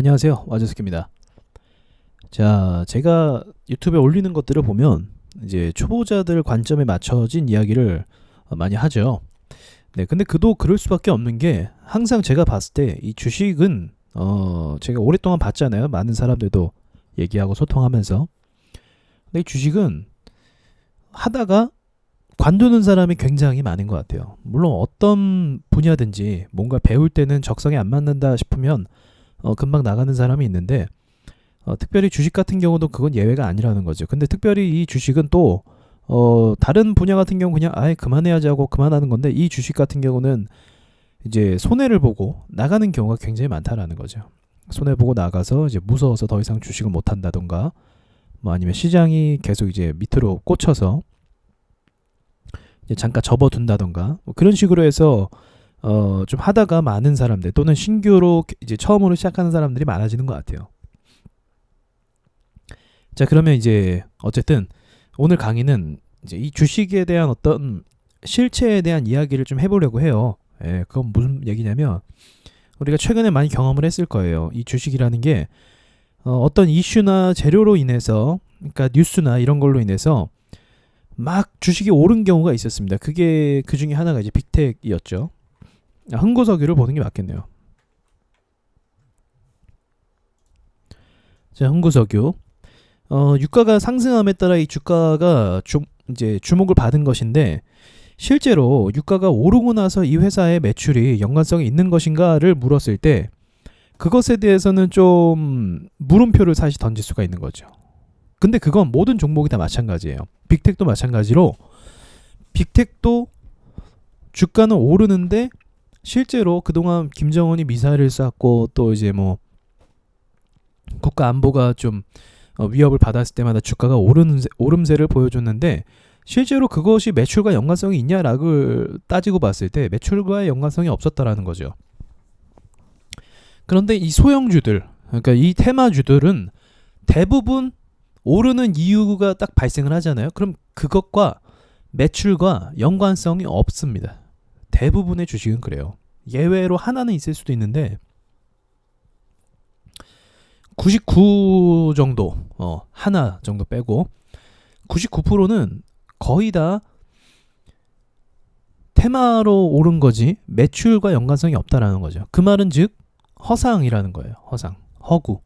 안녕하세요. 와주스키입니다. 자, 제가 유튜브에 올리는 것들을 보면 이제 초보자들 관점에 맞춰진 이야기를 많이 하죠. 네, 근데 그도 그럴 수밖에 없는 게 항상 제가 봤을 때 이 주식은 제가 오랫동안 봤잖아요. 많은 사람들도 얘기하고 소통하면서. 근데 이 주식은 하다가 관두는 사람이 굉장히 많은 것 같아요. 물론 어떤 분야든지 뭔가 배울 때는 적성에 안 맞는다 싶으면 금방 나가는 사람이 있는데 특별히 주식 같은 경우도 그건 예외가 아니라는 거죠. 근데 특별히 이 주식은 또 다른 분야 같은 경우 그냥 아예 그만해야지 하고 그만하는 건데 이 주식 같은 경우는 이제 손해를 보고 나가는 경우가 굉장히 많다라는 거죠. 손해 보고 나가서 이제 무서워서 더 이상 주식을 못 한다던가 뭐 아니면 시장이 계속 이제 밑으로 꽂혀서 이제 잠깐 접어둔다던가 뭐 그런 식으로 해서 좀 하다가 많은 사람들 또는 신규로 이제 처음으로 시작하는 사람들이 많아지는 것 같아요. 자, 그러면 이제 어쨌든 오늘 강의는 이제 이 주식에 대한 어떤 실체에 대한 이야기를 좀 해보려고 해요. 예, 그건 무슨 얘기냐면 우리가 최근에 많이 경험을 했을 거예요. 이 주식이라는 게 어떤 이슈나 재료로 인해서, 그러니까 뉴스나 이런 걸로 인해서 막 주식이 오른 경우가 있었습니다. 그게 그 중에 하나가 이제 빅텍이었죠. 흥고석유를 보는 게 맞겠네요. 자, 흥고석유. 유가가 상승함에 따라 이 주가가 이제 주목을 받은 것인데 실제로 유가가 오르고 나서 이 회사의 매출이 연관성이 있는 것인가를 물었을 때 그것에 대해서는 좀 물음표를 사실 던질 수가 있는 거죠. 근데 그건 모든 종목이 다 마찬가지예요. 빅텍도 마찬가지로 빅텍도 주가는 오르는데 실제로 그동안 김정은이 미사일을 쐈고 또 이제 뭐 국가 안보가 좀 위협을 받았을 때마다 주가가 오름세를 보여줬는데 실제로 그것이 매출과 연관성이 있냐라고 따지고 봤을 때 매출과의 연관성이 없었다라는 거죠. 그런데 이 소형주들, 그러니까 이 테마주들은 대부분 오르는 이유가 딱 발생을 하잖아요. 그럼 그것과 매출과 연관성이 없습니다. 대부분의 주식은 그래요. 예외로 하나는 있을 수도 있는데 99 정도, 하나 정도 빼고 99%는 거의 다 테마로 오른 거지 매출과 연관성이 없다라는 거죠. 그 말은 즉 허상이라는 거예요. 허상, 허구.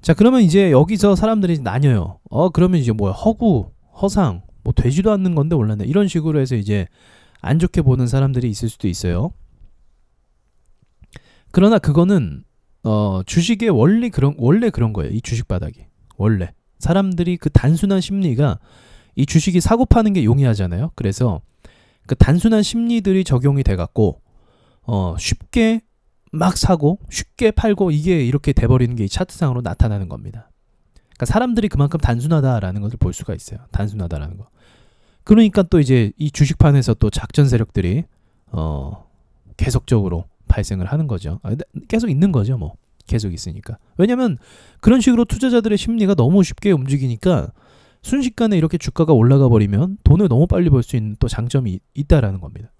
자, 그러면 이제 여기서 사람들이 나뉘어요. 그러면 이제 뭐야, 허구, 허상, 뭐 되지도 않는 건데 올랐네, 이런 식으로 해서 이제 안 좋게 보는 사람들이 있을 수도 있어요. 그러나 그거는 주식의 원래 그런 거예요. 이 주식 바닥이 원래 사람들이 그 단순한 심리가 이 주식이 사고 파는 게 용이하잖아요. 그래서 그 단순한 심리들이 적용이 돼갖고 쉽게 막 사고 쉽게 팔고 이게 이렇게 돼버리는 게 이 차트상으로 나타나는 겁니다. 그러니까 사람들이 그만큼 단순하다라는 것을 볼 수가 있어요. 단순하다라는 거. 그러니까 또 이제 이 주식판에서 또 작전 세력들이 계속적으로 발생을 하는 거죠. 계속 있는 거죠, 뭐. 계속 있으니까. 왜냐면 그런 식으로 투자자들의 심리가 너무 쉽게 움직이니까 순식간에 이렇게 주가가 올라가 버리면 돈을 너무 빨리 벌 수 있는 또 장점이 있다라는 겁니다.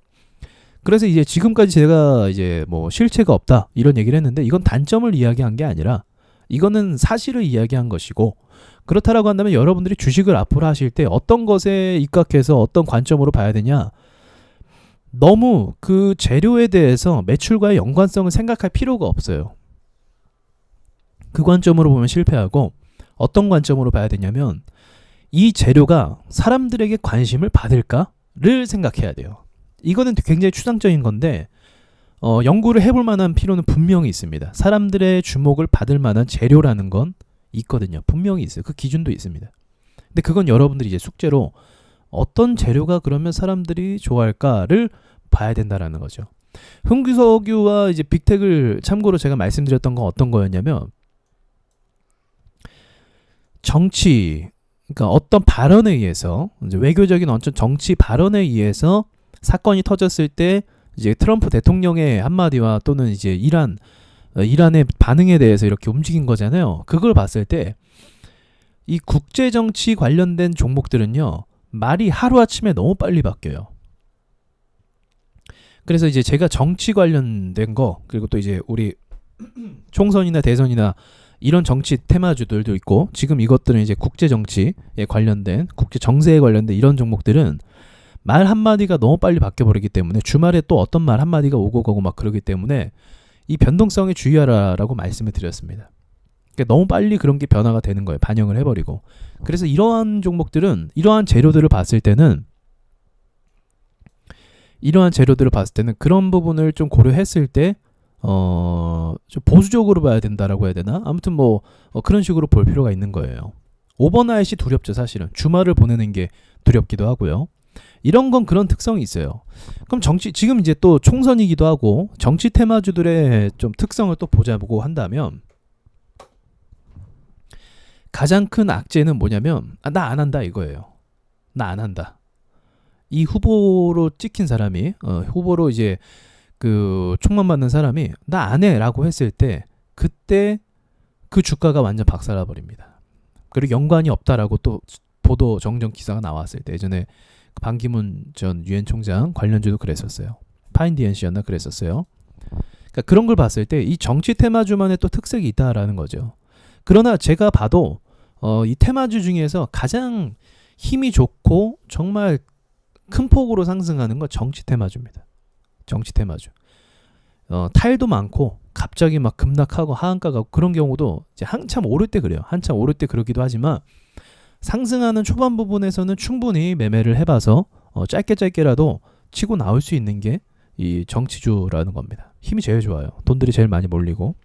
그래서 이제 지금까지 제가 이제 뭐 실체가 없다 이런 얘기를 했는데 이건 단점을 이야기한 게 아니라 이거는 사실을 이야기한 것이고, 그렇다라고 한다면 여러분들이 주식을 앞으로 하실 때 어떤 것에 입각해서 어떤 관점으로 봐야 되냐, 너무 그 재료에 대해서 매출과의 연관성을 생각할 필요가 없어요. 그 관점으로 보면 실패하고 어떤 관점으로 봐야 되냐면 이 재료가 사람들에게 관심을 받을까를 생각해야 돼요. 이거는 굉장히 추상적인 건데 연구를 해볼 만한 필요는 분명히 있습니다. 사람들의 주목을 받을 만한 재료라는 건 있거든요. 분명히 있어요. 그 기준도 있습니다. 근데 그건 여러분들이 이제 숙제로 어떤 재료가 그러면 사람들이 좋아할까를 봐야 된다라는 거죠. 흥구석유와 이제 빅텍을 참고로 제가 말씀드렸던 건 어떤 거였냐면 정치, 그러니까 어떤 발언에 의해서 이제 외교적인 어떤 정치 발언에 의해서 사건이 터졌을 때 이제 트럼프 대통령의 한마디와 또는 이제 이란의 반응에 대해서 이렇게 움직인 거잖아요. 그걸 봤을 때 이 국제 정치 관련된 종목들은요, 말이 하루아침에 너무 빨리 바뀌어요. 그래서 이제 제가 정치 관련된 거, 그리고 또 이제 우리 총선이나 대선이나 이런 정치 테마주들도 있고 지금 이것들은 이제 국제 정치에 관련된 국제 정세에 관련된 이런 종목들은 말 한마디가 너무 빨리 바뀌어버리기 때문에 주말에 또 어떤 말 한마디가 오고 가고 막 그러기 때문에 이 변동성에 주의하라라고 말씀을 드렸습니다. 그러니까 너무 빨리 그런 게 변화가 되는 거예요. 반영을 해버리고. 그래서 이러한 종목들은 이러한 재료들을 봤을 때는 그런 부분을 좀 고려했을 때 좀 보수적으로 봐야 된다라고 해야 되나? 아무튼 뭐 그런 식으로 볼 필요가 있는 거예요. 오버나잇이 두렵죠, 사실은. 주말을 보내는 게 두렵기도 하고요. 이런 건 그런 특성이 있어요. 그럼 지금 이제 또 총선이기도 하고 정치 테마주들의 좀 특성을 또 보자고 한다면 가장 큰 악재는 뭐냐면 나 안 한다 이거예요. 나 안 한다. 이 후보로 찍힌 사람이 후보로 이제 그 총만 받는 사람이 나 안 해라고 했을 때 그때 그 주가가 완전 박살나 버립니다. 그리고 연관이 없다라고 또 보도 정정 기사가 나왔을 때 예전에 반기문 전 유엔 총장 관련주도 그랬었어요. 파인디엔시였나 그랬었어요. 그러니까 그런 걸 봤을 때 이 정치 테마주만의 또 특색이 있다라는 거죠. 그러나 제가 봐도 이 테마주 중에서 가장 힘이 좋고 정말 큰 폭으로 상승하는 건 정치 테마주입니다. 정치 테마주. 탈도 많고 갑자기 막 급락하고 하한가 가고 그런 경우도 이제 한참 오를 때 그래요. 한참 오를 때 그러기도 하지만 상승하는 초반 부분에서는 충분히 매매를 해봐서 짧게라도 치고 나올 수 있는 게 이 정치주라는 겁니다. 힘이 제일 좋아요. 돈들이 제일 많이 몰리고.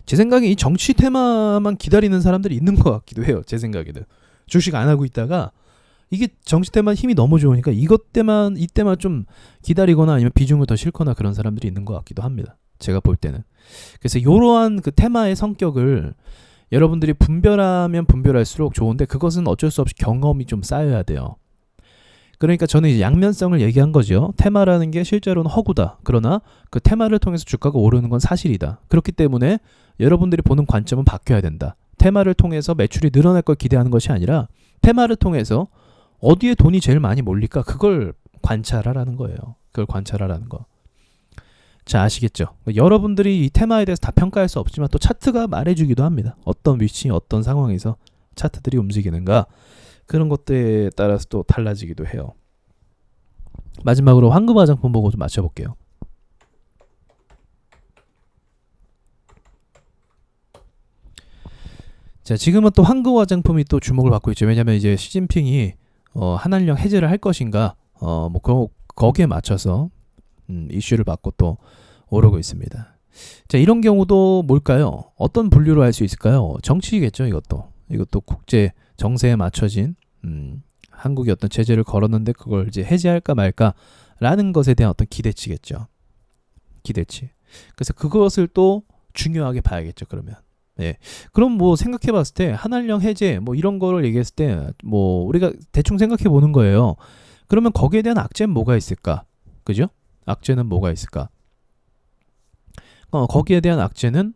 제 생각에 이 정치 테마만 기다리는 사람들이 있는 것 같기도 해요. 제 생각에는. 주식 안 하고 있다가 이게 정치 테마 힘이 너무 좋으니까 이때만 좀 기다리거나 아니면 비중을 더 싣거나 그런 사람들이 있는 것 같기도 합니다. 제가 볼 때는. 그래서 이러한 그 테마의 성격을 여러분들이 분별하면 분별할수록 좋은데 그것은 어쩔 수 없이 경험이 좀 쌓여야 돼요. 그러니까 저는 이제 양면성을 얘기한 거죠. 테마라는 게 실제로는 허구다. 그러나 그 테마를 통해서 주가가 오르는 건 사실이다. 그렇기 때문에 여러분들이 보는 관점은 바뀌어야 된다. 테마를 통해서 매출이 늘어날 걸 기대하는 것이 아니라 테마를 통해서 어디에 돈이 제일 많이 몰릴까? 그걸 관찰하라는 거예요. 그걸 관찰하라는 거. 자, 아시겠죠? 여러분들이 이 테마에 대해서 다 평가할 수 없지만 또 차트가 말해주기도 합니다. 어떤 위치, 어떤 상황에서 차트들이 움직이는가. 그런 것들에 따라서 또 달라지기도 해요. 마지막으로 황금 화장품 보고 좀 맞춰볼게요. 자, 지금은 또 황금 화장품이 또 주목을 받고 있죠. 왜냐하면 이제 시진핑이 한한령 해제를 할 것인가, 거기에 맞춰서 이슈를 받고 또 오르고 있습니다. 자, 이런 경우도 뭘까요? 어떤 분류로 할 수 있을까요? 정치겠죠, 이것도 국제 정세에 맞춰진 한국이 어떤 제재를 걸었는데 그걸 이제 해제할까 말까라는 것에 대한 어떤 기대치겠죠. 기대치. 그래서 그것을 또 중요하게 봐야겠죠, 그러면. 예. 그럼 뭐 생각해 봤을 때 한한령 해제 뭐 이런 거를 얘기했을 때 뭐 우리가 대충 생각해 보는 거예요. 그러면 거기에 대한 악재는 뭐가 있을까? 그죠? 악재는 뭐가 있을까? 거기에 대한 악재는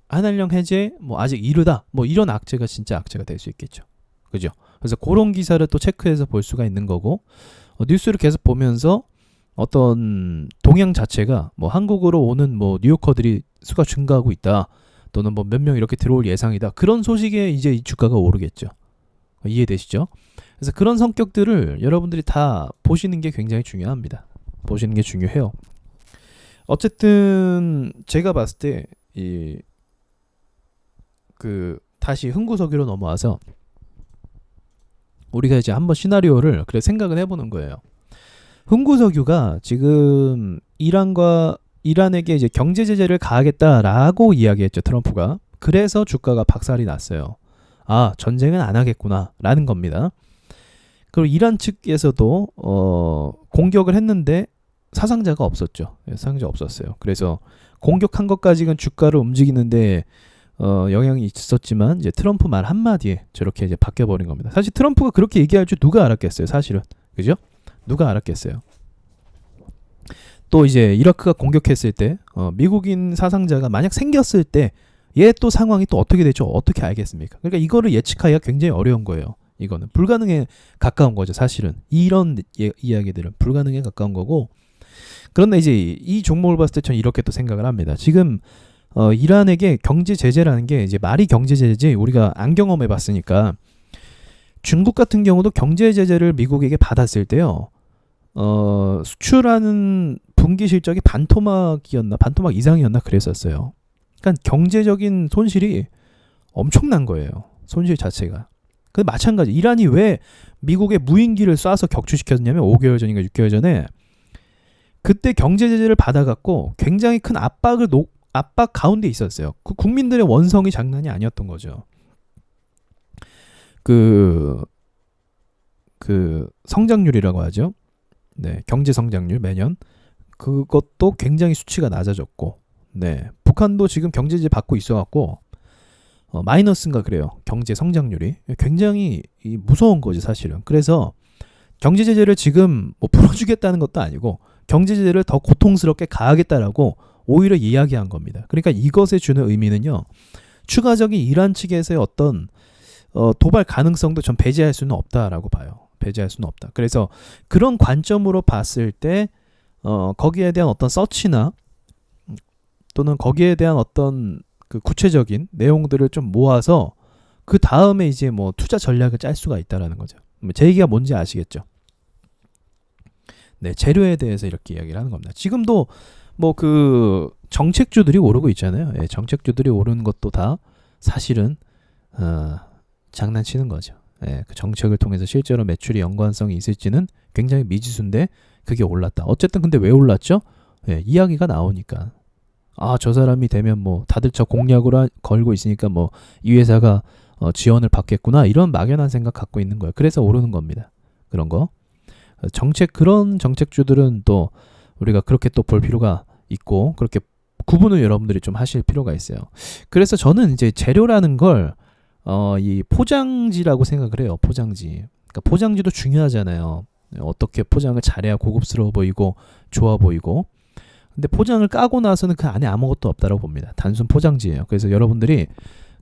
한한령 해제 뭐 아직 이르다 뭐 이런 악재가 진짜 악재가 될 수 있겠죠. 그죠? 그래서 그런 기사를 또 체크해서 볼 수가 있는 거고 뉴스를 계속 보면서 어떤 동향 자체가 뭐 한국으로 오는 뭐 뉴요커들이 수가 증가하고 있다 또는 뭐 몇 명 이렇게 들어올 예상이다 그런 소식에 이제 이 주가가 오르겠죠. 이해되시죠? 그래서 그런 성격들을 여러분들이 다 보시는 게 굉장히 중요합니다. 보시는 게 중요해요. 어쨌든 제가 봤을 때 다시 흥구석유로 넘어와서 우리가 이제 한번 시나리오를 그래 생각을 해보는 거예요. 흥구석유가 지금 이란에게 이제 경제 제재를 가하겠다라고 이야기했죠, 트럼프가. 그래서 주가가 박살이 났어요. 아, 전쟁은 안 하겠구나라는 겁니다. 그리고 이란 측에서도 공격을 했는데 사상자가 없었죠. 사상자 없었어요. 그래서 공격한 것까지는 주가를 움직이는데 영향이 있었지만 이제 트럼프 말 한마디에 저렇게 이제 바뀌어버린 겁니다. 사실 트럼프가 그렇게 얘기할 줄 누가 알았겠어요, 사실은. 그죠? 누가 알았겠어요. 또 이제 이라크가 공격했을 때 미국인 사상자가 만약 생겼을 때 얘 또 상황이 또 어떻게 되죠? 어떻게 알겠습니까? 그러니까 이거를 예측하기가 굉장히 어려운 거예요. 이거는 불가능에 가까운 거죠, 사실은. 이런 이야기들은 불가능에 가까운 거고 그런데 이제 이 종목을 봤을 때 저는 이렇게 또 생각을 합니다. 지금 이란에게 경제 제재라는 게 이제 말이 경제 제재지 우리가 안 경험해 봤으니까 중국 같은 경우도 경제 제재를 미국에게 받았을 때요. 수출하는 분기 실적이 반토막 이상이었나 그랬었어요. 그러니까 경제적인 손실이 엄청난 거예요. 손실 자체가. 근데 마찬가지 이란이 왜 미국에 무인기를 쏴서 격추시켰냐면 5개월 전인가 6개월 전에 그때 경제 제재를 받아갖고 굉장히 큰 압박 가운데 있었어요. 그 국민들의 원성이 장난이 아니었던 거죠. 그 성장률이라고 하죠. 네, 경제 성장률 매년 그것도 굉장히 수치가 낮아졌고, 네, 북한도 지금 경제 제재 받고 있어갖고 마이너스인가 그래요. 경제 성장률이 굉장히 무서운 거지 사실은. 그래서 경제 제재를 지금 뭐 풀어주겠다는 것도 아니고 경제 제재를 더 고통스럽게 가하겠다라고 오히려 이야기한 겁니다. 그러니까 이것에 주는 의미는요. 추가적인 이란 측에서의 어떤 도발 가능성도 전 배제할 수는 없다라고 봐요. 배제할 수는 없다. 그래서 그런 관점으로 봤을 때 거기에 대한 어떤 서치나 또는 거기에 대한 어떤 그 구체적인 내용들을 좀 모아서 그 다음에 이제 뭐 투자 전략을 짤 수가 있다라는 거죠. 제 얘기가 뭔지 아시겠죠? 네, 재료에 대해서 이렇게 이야기를 하는 겁니다. 지금도 뭐 그 정책주들이 오르고 있잖아요. 예, 정책주들이 오르는 것도 다 사실은 장난치는 거죠. 예, 그 정책을 통해서 실제로 매출이 연관성이 있을지는 굉장히 미지수인데 그게 올랐다. 어쨌든 근데 왜 올랐죠? 예, 이야기가 나오니까. 저 사람이 되면 뭐 다들 저 공약으로 걸고 있으니까 뭐 이 회사가 지원을 받겠구나 이런 막연한 생각 갖고 있는 거예요. 그래서 오르는 겁니다. 그런 거. 그런 정책주들은 또 우리가 그렇게 또 볼 필요가 있고 그렇게 구분을 여러분들이 좀 하실 필요가 있어요. 그래서 저는 이제 재료라는 걸 이 포장지라고 생각을 해요. 포장지. 그러니까 포장지도 중요하잖아요. 어떻게 포장을 잘해야 고급스러워 보이고 좋아 보이고. 근데 포장을 까고 나서는 그 안에 아무것도 없다고 봅니다. 단순 포장지예요. 그래서 여러분들이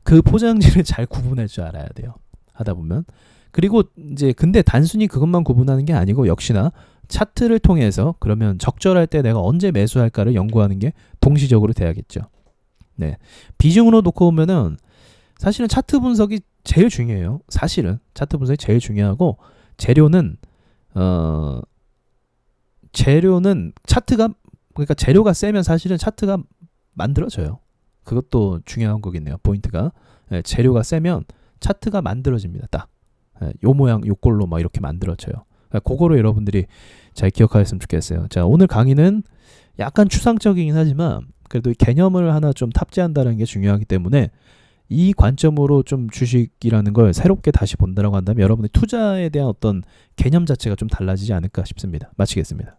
그 포장지를 잘 구분할 줄 알아야 돼요. 하다 보면. 그리고 이제 근데 단순히 그것만 구분하는 게 아니고 역시나 차트를 통해서 그러면 적절할 때 내가 언제 매수할까를 연구하는 게 동시적으로 돼야겠죠. 네. 비중으로 놓고 보면은 사실은 차트 분석이 제일 중요해요. 사실은 차트 분석이 제일 중요하고 재료는 차트가 그러니까 재료가 세면 사실은 차트가 만들어져요. 그것도 중요한 거겠네요. 포인트가. 네, 재료가 세면 차트가 만들어집니다. 딱. 네, 요 모양 요 꼴로 막 이렇게 만들어져요. 그러니까 그거로 여러분들이 잘 기억하셨으면 좋겠어요. 자, 오늘 강의는 약간 추상적이긴 하지만 그래도 개념을 하나 좀 탑재한다는 게 중요하기 때문에 이 관점으로 좀 주식이라는 걸 새롭게 다시 본다라고 한다면 여러분의 투자에 대한 어떤 개념 자체가 좀 달라지지 않을까 싶습니다. 마치겠습니다.